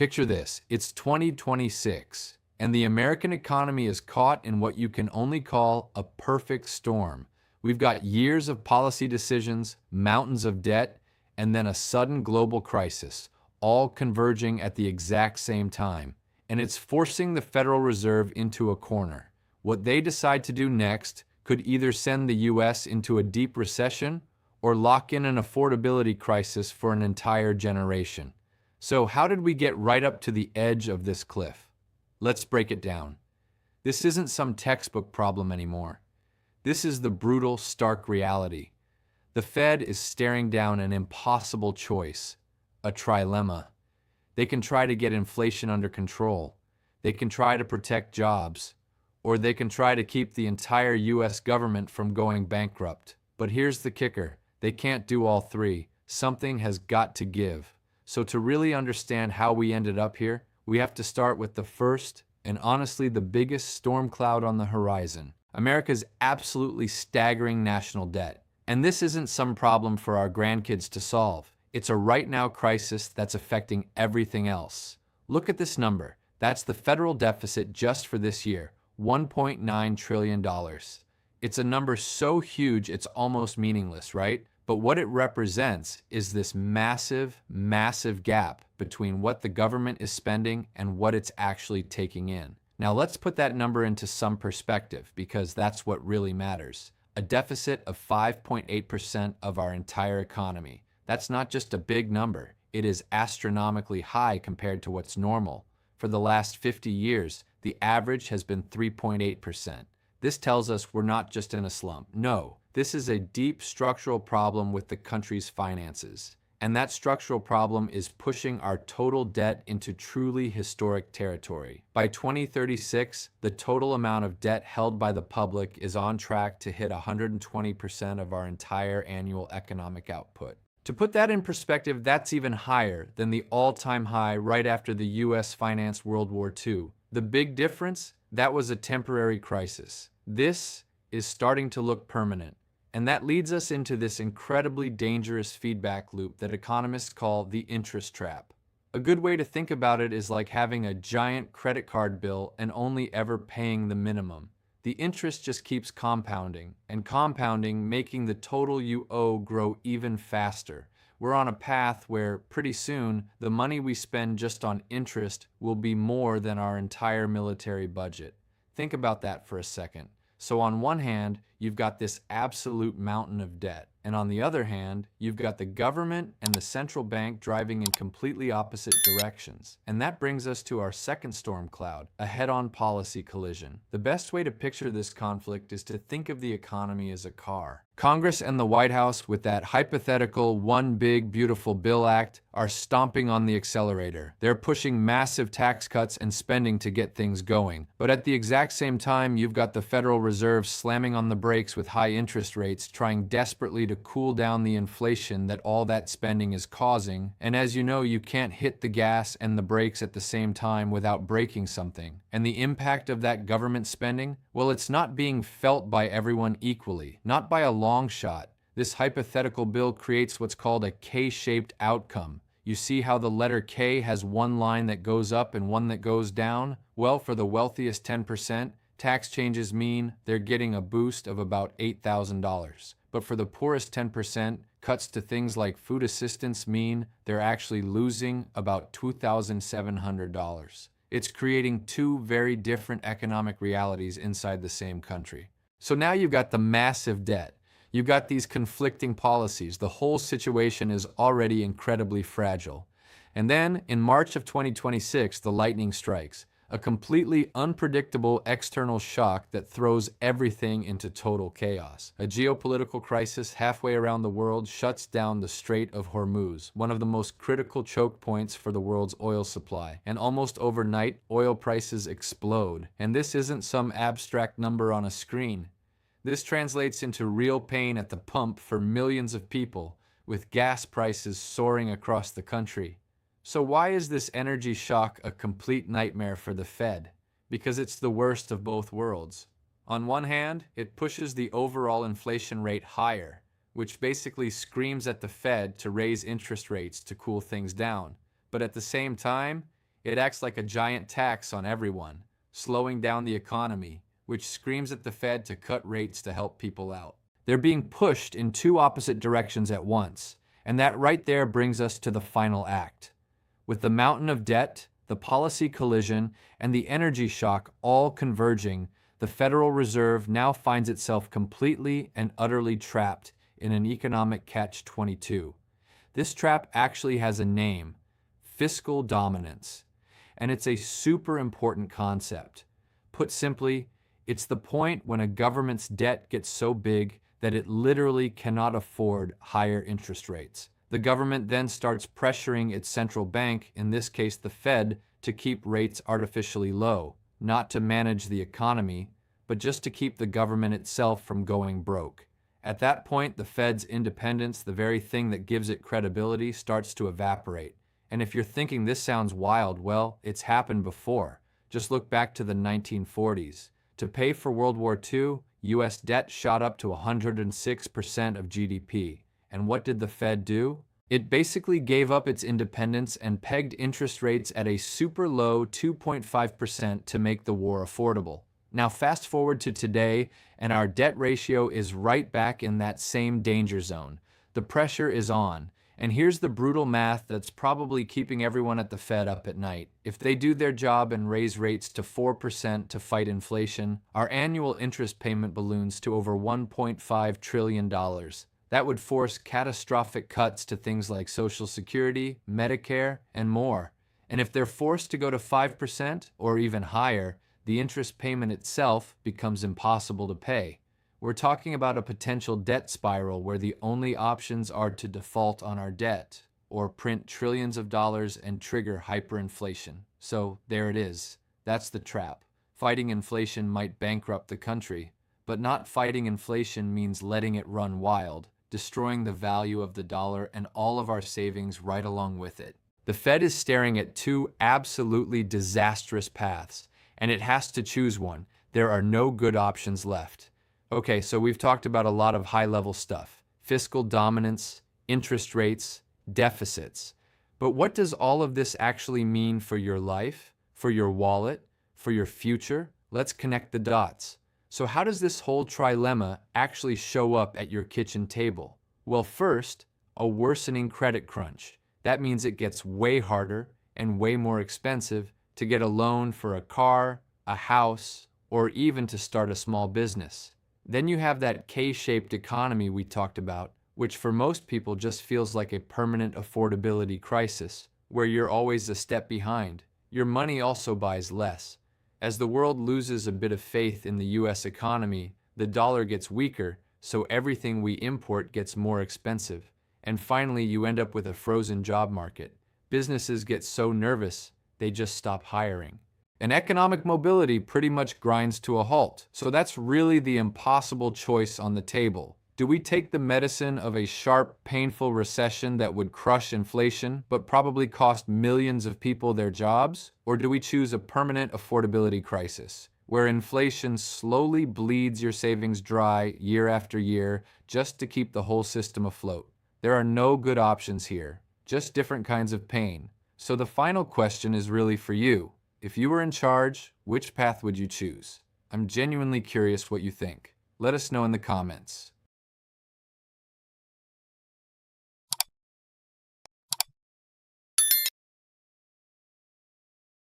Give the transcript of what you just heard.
Picture this, it's 2026, and the American economy is caught in what you can only call a perfect storm. We've got years of policy decisions, mountains of debt, and then a sudden global crisis, all converging at the exact same time. And it's forcing the Federal Reserve into a corner. What they decide to do next could either send the US into a deep recession or lock in an affordability crisis for an entire generation. So how did we get right up to the edge of this cliff? Let's break it down. This isn't some textbook problem anymore. This is the brutal, stark reality. The Fed is staring down an impossible choice, a trilemma. They can try to get inflation under control. They can try to protect jobs. Or they can try to keep the entire US government from going bankrupt. But here's the kicker. They can't do all three. Something has got to give. So to really understand how we ended up here, we have to start with the first and honestly the biggest storm cloud on the horizon. America's absolutely staggering national debt. And this isn't some problem for our grandkids to solve. It's a right-now crisis that's affecting everything else. Look at this number. That's the federal deficit just for this year, $1.9 trillion. It's a number so huge it's almost meaningless, right? But what it represents is this massive, massive gap between what the government is spending and what it's actually taking in. Now let's put that number into some perspective because that's what really matters. A deficit of 5.8% of our entire economy. That's not just a big number. It is astronomically high compared to what's normal. For the last 50 years, the average has been 3.8%. This tells us we're not just in a slump. No, this is a deep structural problem with the country's finances. And that structural problem is pushing our total debt into truly historic territory. By 2036, the total amount of debt held by the public is on track to hit 120% of our entire annual economic output. To put that in perspective, that's even higher than the all-time high right after the US financed World War II. The big difference? That was a temporary crisis. This is starting to look permanent. And that leads us into this incredibly dangerous feedback loop that economists call the interest trap. A good way to think about it is like having a giant credit card bill and only ever paying the minimum. The interest just keeps compounding and compounding, making the total you owe grow even faster. We're on a path where pretty soon the money we spend just on interest will be more than our entire military budget. Think about that for a second. So on one hand, you've got this absolute mountain of debt. And on the other hand, you've got the government and the central bank driving in completely opposite directions. And that brings us to our second storm cloud, a head-on policy collision. The best way to picture this conflict is to think of the economy as a car. Congress and the White House, with that hypothetical One Big Beautiful Bill Act, are stomping on the accelerator. They're pushing massive tax cuts and spending to get things going. But at the exact same time, you've got the Federal Reserve slamming on the brakes with high interest rates, trying desperately to cool down the inflation that all that spending is causing. And as you know, you can't hit the gas and the brakes at the same time without breaking something. And the impact of that government spending? Well, it's not being felt by everyone equally, not by a long shot. This hypothetical bill creates what's called a K-shaped outcome. You see how the letter K has one line that goes up and one that goes down? Well, for the wealthiest 10%, tax changes mean they're getting a boost of about $8,000. But for the poorest 10%, cuts to things like food assistance mean they're actually losing about $2,700. It's creating two very different economic realities inside the same country. So now you've got the massive debt. You've got these conflicting policies. The whole situation is already incredibly fragile. And then, in March of 2026, the lightning strikes. A completely unpredictable external shock that throws everything into total chaos. A geopolitical crisis halfway around the world shuts down the Strait of Hormuz, one of the most critical choke points for the world's oil supply. And almost overnight, oil prices explode. And this isn't some abstract number on a screen. This translates into real pain at the pump for millions of people, with gas prices soaring across the country. So why is this energy shock a complete nightmare for the Fed? Because it's the worst of both worlds. On one hand, it pushes the overall inflation rate higher, which basically screams at the Fed to raise interest rates to cool things down. But at the same time, It acts like a giant tax on everyone, slowing down the economy, which screams at the Fed to cut rates to help people out. They're being pushed in two opposite directions at once, and that right there brings us to the final act. With the mountain of debt, the policy collision, and the energy shock all converging, the Federal Reserve now finds itself completely and utterly trapped in an economic catch-22. This trap actually has a name: fiscal dominance. And it's a super important concept. Put simply, it's the point when a government's debt gets so big that it literally cannot afford higher interest rates. The government then starts pressuring its central bank, in this case the Fed, to keep rates artificially low, not to manage the economy, but just to keep the government itself from going broke. At that point, the Fed's independence, the very thing that gives it credibility, starts to evaporate. And if you're thinking this sounds wild, well, it's happened before. Just look back to the 1940s. To pay for World War II, US debt shot up to 106% of GDP. And what did the Fed do? It basically gave up its independence and pegged interest rates at a super low 2.5% to make the war affordable. Now fast forward to today, and our debt ratio is right back in that same danger zone. The pressure is on. And here's the brutal math that's probably keeping everyone at the Fed up at night. If they do their job and raise rates to 4% to fight inflation, our annual interest payment balloons to over $1.5 trillion. That would force catastrophic cuts to things like Social Security, Medicare, and more. And if they're forced to go to 5% or even higher, the interest payment itself becomes impossible to pay. We're talking about a potential debt spiral where the only options are to default on our debt or print trillions of dollars and trigger hyperinflation. So there it is. That's the trap. Fighting inflation might bankrupt the country, but not fighting inflation means letting it run wild, destroying the value of the dollar and all of our savings right along with it. The Fed is staring at two absolutely disastrous paths, and it has to choose one. There are no good options left. Okay, so we've talked about a lot of high-level stuff: fiscal dominance, interest rates, deficits. But what does all of this actually mean for your life, for your wallet, for your future? Let's connect the dots. So how does this whole trilemma actually show up at your kitchen table? Well, first, a worsening credit crunch. That means it gets way harder and way more expensive to get a loan for a car, a house, or even to start a small business. Then you have that K-shaped economy we talked about, which for most people just feels like a permanent affordability crisis, where you're always a step behind. Your money also buys less. As the world loses a bit of faith in the US economy, the dollar gets weaker, so everything we import gets more expensive. And finally, you end up with a frozen job market. Businesses get so nervous, they just stop hiring. And economic mobility pretty much grinds to a halt. So that's really the impossible choice on the table. Do we take the medicine of a sharp, painful recession that would crush inflation, but probably cost millions of people their jobs? Or do we choose a permanent affordability crisis, where inflation slowly bleeds your savings dry year after year just to keep the whole system afloat? There are no good options here, just different kinds of pain. So the final question is really for you. If you were in charge, which path would you choose? I'm genuinely curious what you think. Let us know in the comments.